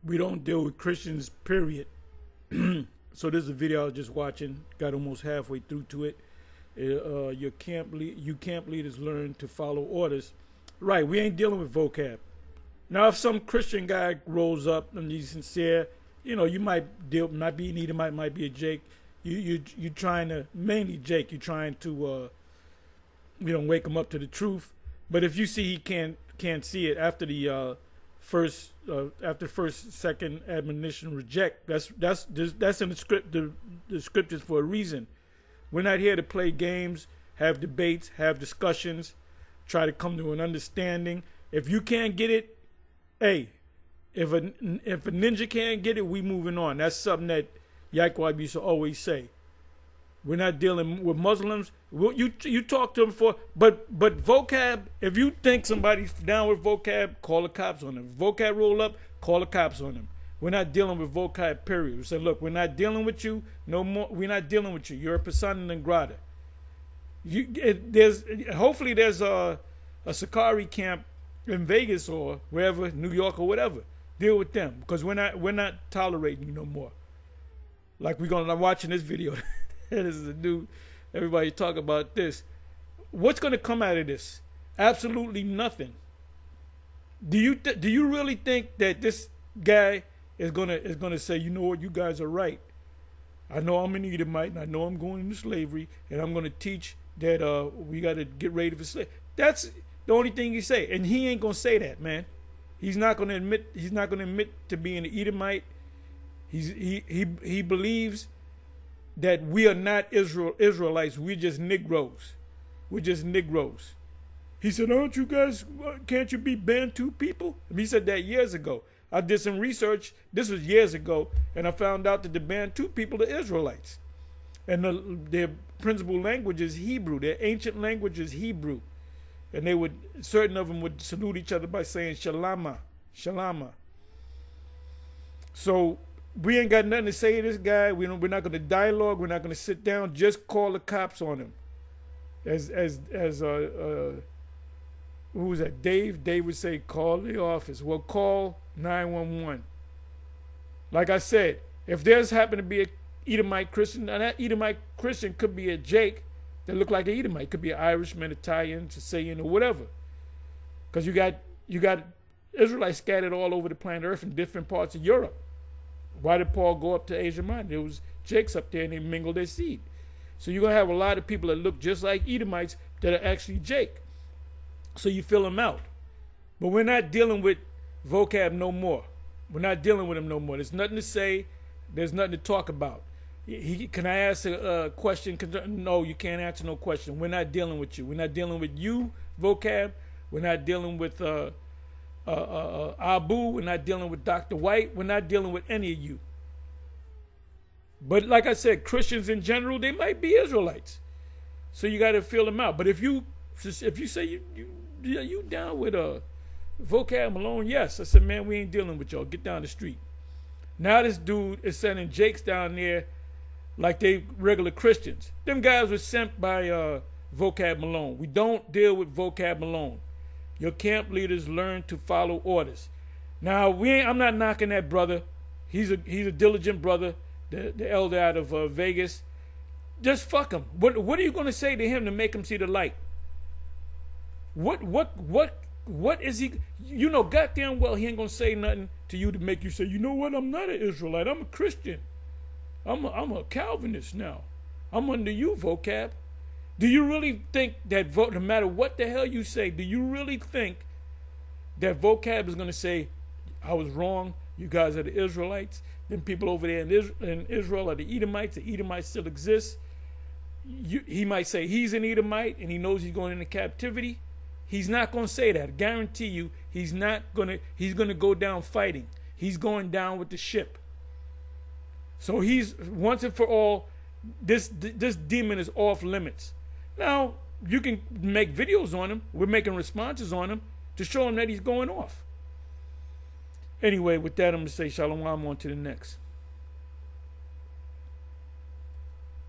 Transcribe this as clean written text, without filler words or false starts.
We don't deal with Christians, period. So this is a video I was just watching. Got almost halfway through to it. You camp leaders learn to follow orders. Right, we ain't dealing with vocab. Now, if some Christian guy rolls up and he's sincere, you know, you might not be an Edomite, might be a Jake. You trying to, mainly Jake, you're trying to, wake him up to the truth. But if you see he can't see it after the first, second admonition, reject. That's in the script, the scriptures for a reason. We're not here to play games, have debates, have discussions, try to come to an understanding. If you can't get it, hey, if a ninja can't get it, we moving on. That's something that Yaquab used to always say. We're not dealing with Muslims. You talk to them but vocab, if you think somebody's down with vocab, call the cops on them. If vocab roll up, call the cops on them. We're not dealing with vocab, period. We say, look, we're not dealing with you no more. We're not dealing with you. You're a persona non grata. Hopefully there's a Sakari camp in Vegas or wherever, New York or whatever. Deal with them, because we're not tolerating you no more. Like I'm watching this video. This is a new. Everybody talk about this. What's going to come out of this? Absolutely nothing. Do you really think that this guy is gonna say, you know what, you guys are right. I know I'm an Edomite, and I know I'm going into slavery, and I'm gonna teach that we got to get rid of slavery. That's the only thing he say, and he ain't gonna say that, man. He's not gonna admit. He's not gonna admit to being an Edomite. He believes that we are not Israelites. We're just Negroes. We're just Negroes. He said, aren't you guys, can't you be Bantu people? He said that years ago. I did some research. This was years ago. And I found out that the Bantu people are Israelites. And their principal language is Hebrew. Their ancient language is Hebrew. And certain of them would salute each other by saying Shalama, Shalama. So we ain't got nothing to say to this guy. We're not going to dialogue. We're not going to sit down. Just call the cops on him. Who was that? Dave would say, call the office. Well, call 911. Like I said, if there's happened to be a Edomite Christian, and that Edomite Christian could be a Jake that look like an Edomite. Could be an Irishman, Italian, Sicilian, or whatever. Because you got Israelites scattered all over the planet Earth in different parts of Europe. Why did Paul go up to Asia Minor? There was Jakes up there and they mingled their seed. So you're going to have a lot of people that look just like Edomites that are actually Jake. So you fill them out. But we're not dealing with vocab no more. We're not dealing with him no more. There's nothing to say. There's nothing to talk about. Can I ask a question? No, you can't answer no question. We're not dealing with you. We're not dealing with you, vocab. We're not dealing with Abu. We're not dealing with Dr. White. We're not dealing with any of you. But like I said, Christians in general, they might be Israelites. So you got to fill them out. But if you say you down with Vocab Malone, yes. I said, man, we ain't dealing with y'all. Get down the street. Now this dude is sending Jakes down there like they regular Christians. Them guys were sent by Vocab Malone. We don't deal with Vocab Malone. Your camp leaders learn to follow orders. Now I'm not knocking that brother. He's a diligent brother, the elder out of Vegas. Just fuck him. What are you going to say to him to make him see the light? What is he? You know goddamn well he ain't going to say nothing to you to make you say, you know what, I'm not an Israelite. I'm a Christian. I'm a Calvinist now. I'm under you, vocab. Do you really think that no matter what the hell you say, do you really think that vocab is going to say, I was wrong, you guys are the Israelites, then people over there in Israel are the Edomites still exist? He might say he's an Edomite and he knows he's going into captivity. He's not going to say that. I guarantee you he's going to go down fighting. He's going down with the ship. So he's, once and for all, this demon is off limits. Now, you can make videos on him. We're making responses on him to show him that he's going off. Anyway, with that, I'm going to say shalom on to the next.